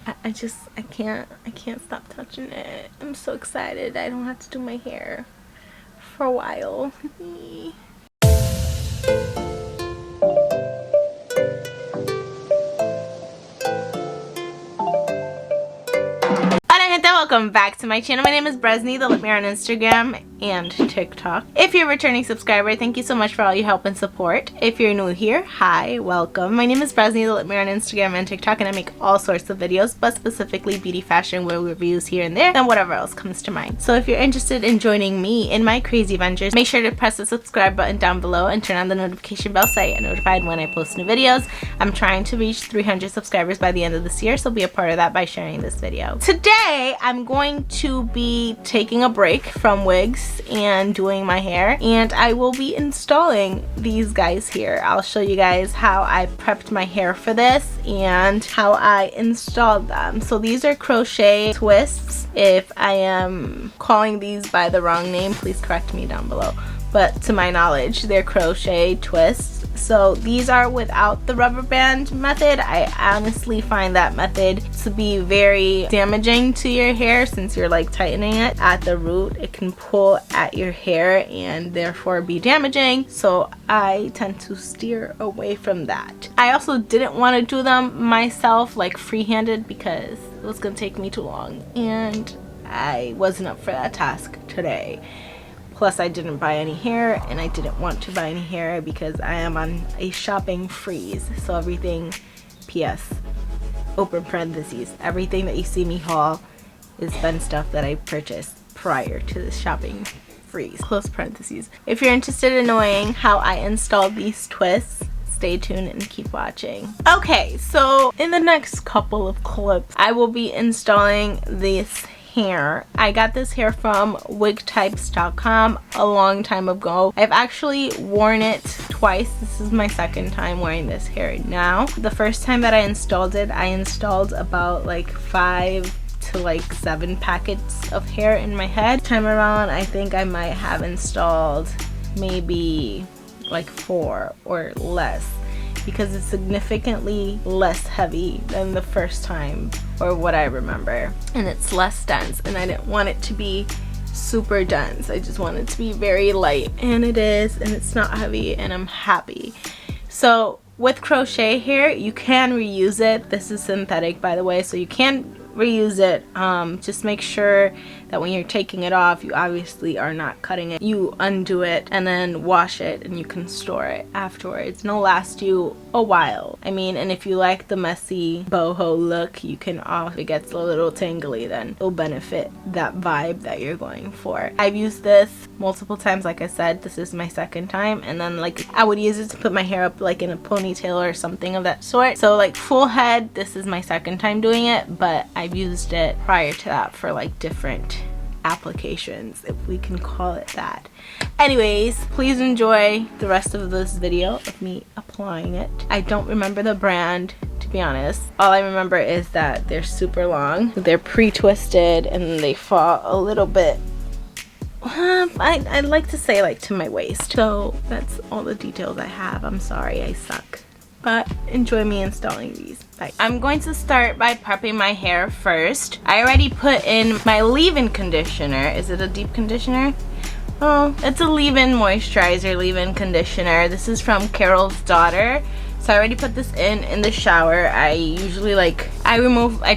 I can't stop touching it. I'm so excited. I don't have to do my hair for a while. Welcome back to my channel. My name is Bresney, the Lip Mirror on Instagram and TikTok. If you're a returning subscriber, thank you so much for all your help and support. If you're new here, hi, welcome. My name is Bresney, the Lip Mirror on Instagram and TikTok, and I make all sorts of videos, but specifically beauty, fashion, wear reviews here and there, and whatever else comes to mind. So if you're interested in joining me in my crazy ventures, make sure to press the subscribe button down below and turn on the notification bell so you get notified when I post new videos. I'm trying to reach 300 subscribers by the end of this year, so be a part of that by sharing this video. Today, I'm going to be taking a break from wigs and doing my hair, and I will be installing these guys here. I'll show you guys how I prepped my hair for this and how I installed them. So these are crochet twists. If I am calling these by the wrong name, please correct me down below. But to my knowledge, they're crochet twists. So these are without the rubber band method. I honestly find that method to be very damaging to your hair since you're like tightening it at the root. It can pull at your hair and therefore be damaging. So I tend to steer away from that. I also didn't want to do them myself like freehanded because it was gonna take me too long and I wasn't up for that task today. Plus, I didn't buy any hair, and I didn't want to buy any hair because I am on a shopping freeze. So everything, PS, open parentheses, everything that you see me haul is been stuff that I purchased prior to the shopping freeze, close parentheses. If you're interested in knowing how I installed these twists, stay tuned and keep watching. Okay, so in the next couple of clips, I will be installing this hair. I got this hair from wigtypes.com a long time ago. I've actually worn it twice. This is my second time wearing this hair now. The first time that I installed it, I installed about like 5 to like 7 packets of hair in my head. Time around, I think I might have installed maybe like 4 or less, because it's significantly less heavy than the first time, or what I remember, and it's less dense, and I didn't want it to be super dense. I just want it to be very light, and it is, and it's not heavy, and I'm happy. So with crochet hair, you can reuse it. This is synthetic, by the way, so you can reuse it. Just make sure that when you're taking it off, you obviously are not cutting it. You undo it and then wash it, and you can store it afterwards, and it'll last you a while. I mean, and if you like the messy boho look, you can if it gets a little tangly, then it'll benefit that vibe that you're going for. I've used this multiple times. Like I said, this is my second time, and then like I would use it to put my hair up like in a ponytail or something of that sort. So like full head, this is my second time doing it, but I've used it prior to that for like different applications, if we can call it that. Anyways, please enjoy the rest of this video of me applying it. I don't remember the brand, to be honest. All I remember is that they're super long, they're pre-twisted, and they fall a little bit, I like to say like to my waist. So that's all the details I have. I'm sorry, I suck. But enjoy me installing these. Bye. I'm going to start by prepping my hair first. I already put in my leave-in conditioner. Is it a deep conditioner? Oh, it's a leave-in moisturizer, leave-in conditioner. This is from Carol's Daughter. So I already put this in the shower. I usually I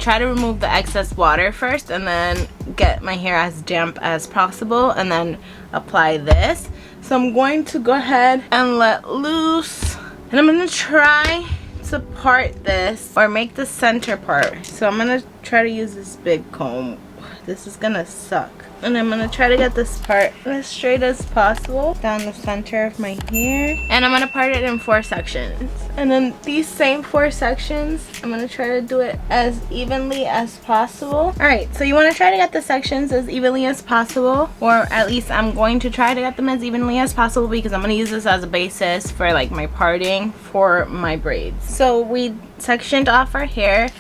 try to remove the excess water first and then get my hair as damp as possible and then apply this. So I'm going to go ahead and let loose. And I'm going to try to part this, or make the center part. So I'm going to try to use this big comb. This is going to suck. And I'm going to try to get this part as straight as possible down the center of my hair. And I'm going to part it in 4 sections. And then these same 4 sections, I'm going to try to do it as evenly as possible. Alright, so you want to try to get the sections as evenly as possible. Or at least I'm going to try to get them as evenly as possible, because I'm going to use this as a basis for like my parting for my braids. So we sectioned off our hair.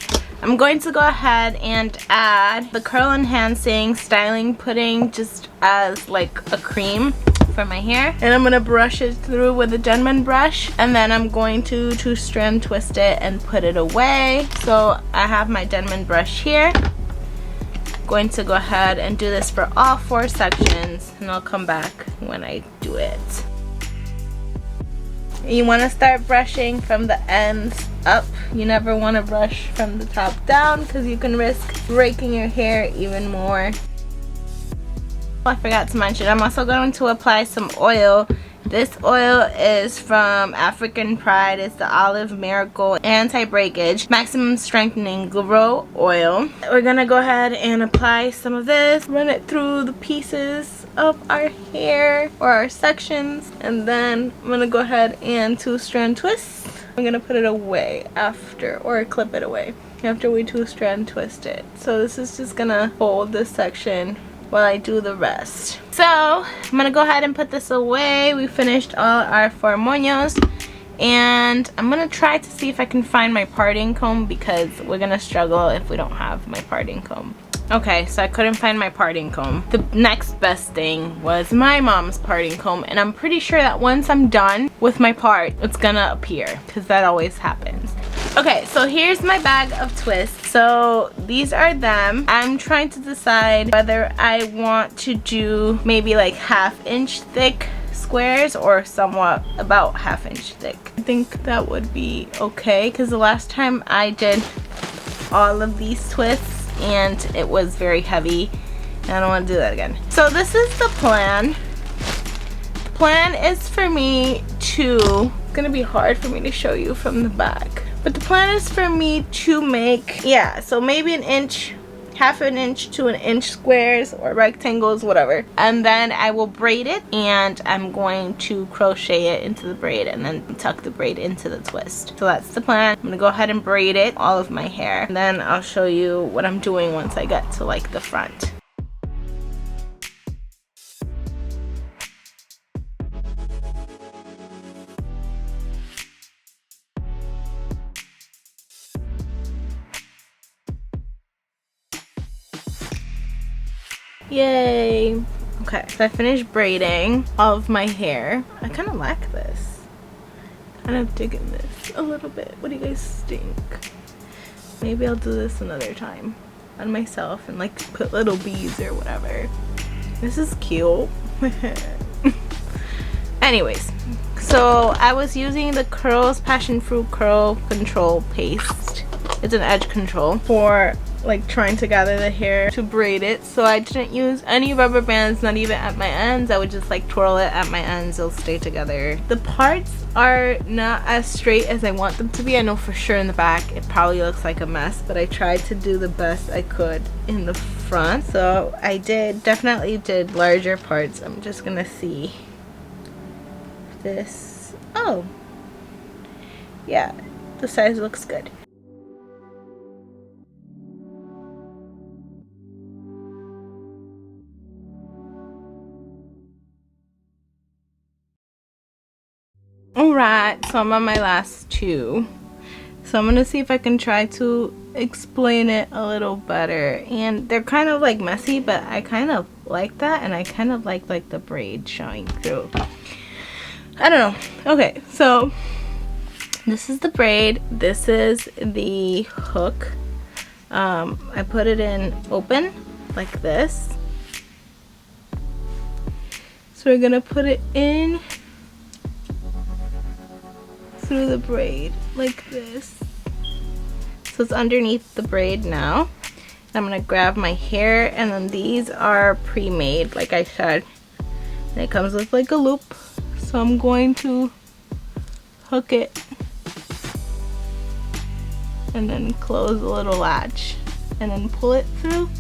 I'm going to go ahead and add the curl enhancing styling pudding just as like a cream. for my hair, and I'm gonna brush it through with a Denman brush, and then I'm going to two-strand twist it and put it away. So I have my Denman brush here. Going to go ahead and do this for all 4 sections, and I'll come back when I do it. You want to start brushing from the ends up. You never want to brush from the top down because you can risk breaking your hair even more. I forgot to mention, I'm also going to apply some oil. This oil is from African Pride. It's the Olive Miracle Anti-Breakage Maximum Strengthening Grow Oil. We're gonna go ahead and apply some of this, run it through the pieces of our hair or our sections, and then I'm gonna go ahead and two-strand twist. I'm gonna put it away after, or clip it away after we two-strand twist it. So this is just gonna hold this section while I do the rest. So I'm gonna go ahead and put this away. We finished all our 4 moños, and I'm gonna try to see if I can find my parting comb because we're gonna struggle if we don't have my parting comb. Okay, so I couldn't find my parting comb. The next best thing was my mom's parting comb, and I'm pretty sure that once I'm done with my part, it's gonna appear because that always happens. Okay, so here's my bag of twists. So these are them. I'm trying to decide whether I want to do maybe like 1/2 inch thick squares or somewhat about 1/2 inch thick. I think that would be okay because the last time I did all of these twists and it was very heavy, and I don't want to do that again. So this is the plan. The plan is for me to, it's gonna be hard for me to show you from the back. But the plan is for me to make, yeah, so maybe 1 inch, 1/2 inch to 1 inch squares or rectangles, whatever. And then I will braid it, and I'm going to crochet it into the braid and then tuck the braid into the twist. So that's the plan. I'm gonna go ahead and braid it, all of my hair. And then I'll show you what I'm doing once I get to like the front. Yay! Okay, so I finished braiding all of my hair. I kind of like this. Kind of digging this a little bit. What do you guys think? Maybe I'll do this another time on myself and like put little beads or whatever. This is cute. Anyways, so I was using the Curls Passion Fruit Curl Control Paste. It's an edge control for like trying to gather the hair to braid it. So I didn't use any rubber bands, not even at my ends. I would just like twirl it at my ends. It'll stay together. The parts are not as straight as I want them to be. I know for sure in the back it probably looks like a mess, but I tried to do the best I could in the front. So I definitely did larger parts. I'm just gonna see this. Oh yeah, the size looks good. Alright, so I'm on my last 2. So I'm gonna see if I can try to explain it a little better. And they're kind of like messy, but I kind of like that, and I kind of like the braid showing through. I don't know. Okay, so this is the braid. This is the hook. I put it in open like this. So we're gonna put it in through the braid like this. So it's underneath the braid now. I'm gonna grab my hair, and then these are pre-made like I said, and it comes with like a loop. So I'm going to hook it and then close the little latch and then pull it through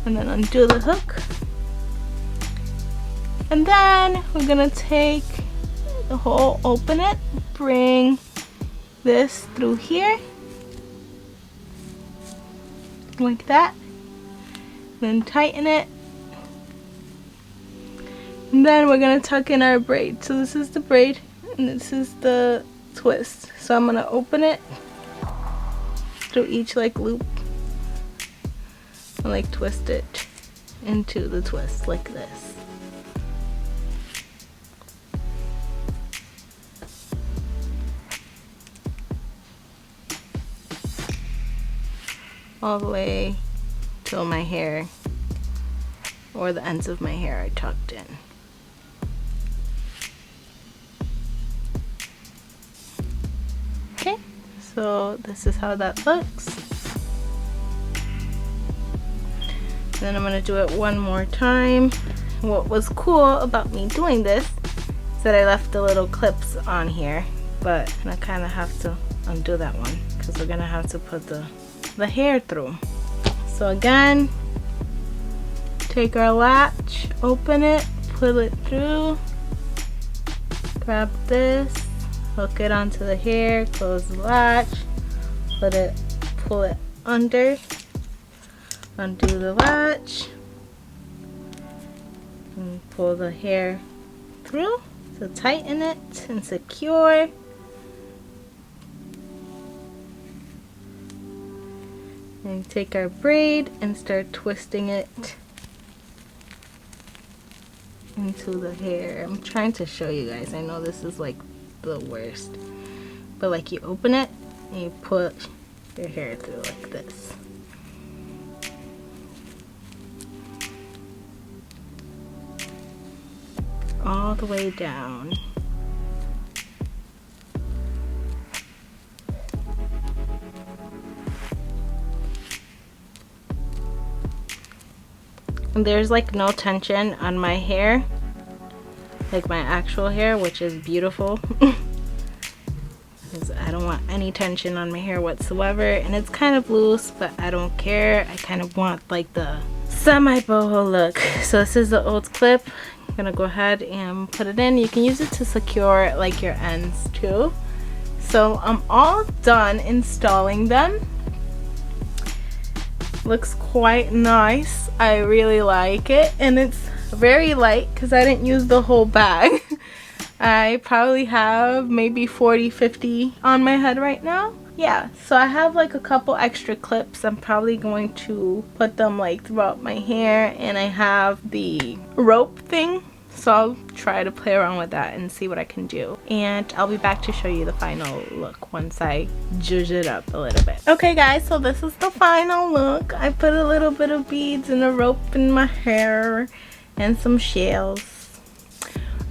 and then undo the hook. And then we're gonna take the hole, open it, bring this through here like that, then tighten it, and then we're gonna tuck in our braid. So this is the braid and this is the twist. So I'm gonna open it through each like loop and like twist it into the twist like this. all the way till my hair, or the ends of my hair, are tucked in. Okay, so this is how that looks. Then I'm gonna do it one more time. What was cool about me doing this is that I left the little clips on here, but I kind of have to undo that one because we're gonna have to put the hair through. So again, take our latch, open it, pull it through, grab this, hook it onto the hair, close the latch, pull it under, undo the latch, and pull the hair through to tighten it and secure. And take our braid and start twisting it into the hair. I'm trying to show you guys. I know this is like the worst, but like you open it and you put your hair through like this. All the way down. And there's like no tension on my hair, like my actual hair, which is beautiful. Because I don't want any tension on my hair whatsoever, and it's kind of loose, but I don't care. I kind of want like the semi boho look. So this is the old clip. I'm gonna go ahead and put it in. You can use it to secure like your ends too. So I'm all done installing them. Looks quite nice. I really like it, and it's very light because I didn't use the whole bag. I probably have maybe 40-50 on my head right now. Yeah, so I have like a couple extra clips. I'm probably going to put them like throughout my hair, and I have the rope thing, so I'll try to play around with that and see what I can do. And I'll be back to show you the final look once I zhuzh it up a little bit. Okay guys, so this is the final look. I put a little bit of beads and a rope in my hair and some shells.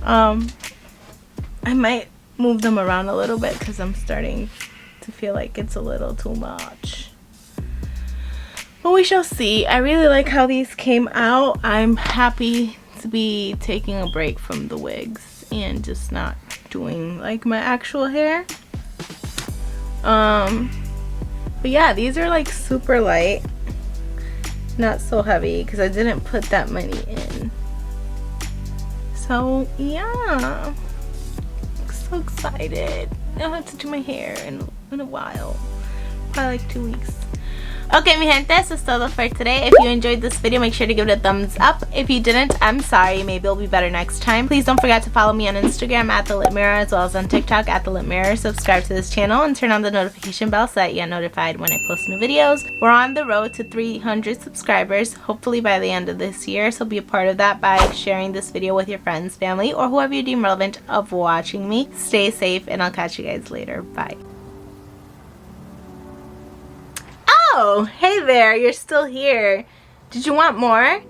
I might move them around a little bit because I'm starting to feel like it's a little too much. But we shall see. I really like how these came out. I'm happy to be taking a break from the wigs and just not doing like my actual hair. But yeah, these are like super light, not so heavy because I didn't put that many in. So yeah, so excited. I don't have to do my hair in a while, probably like 2 weeks. Okay, mi gente, eso es todo for today. If you enjoyed this video, make sure to give it a thumbs up. If you didn't, I'm sorry. Maybe it'll be better next time. Please don't forget to follow me on Instagram at The Lit Mirror, as well as on TikTok at The Lit Mirror. Subscribe to this channel and turn on the notification bell so that you get notified when I post new videos. We're on the road to 300 subscribers, hopefully by the end of this year. So be a part of that by sharing this video with your friends, family, or whoever you deem relevant of watching me. Stay safe, and I'll catch you guys later. Bye. Oh, hey there, you're still here. Did you want more?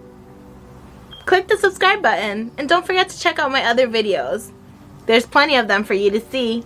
Click the subscribe button and don't forget to check out my other videos. There's plenty of them for you to see.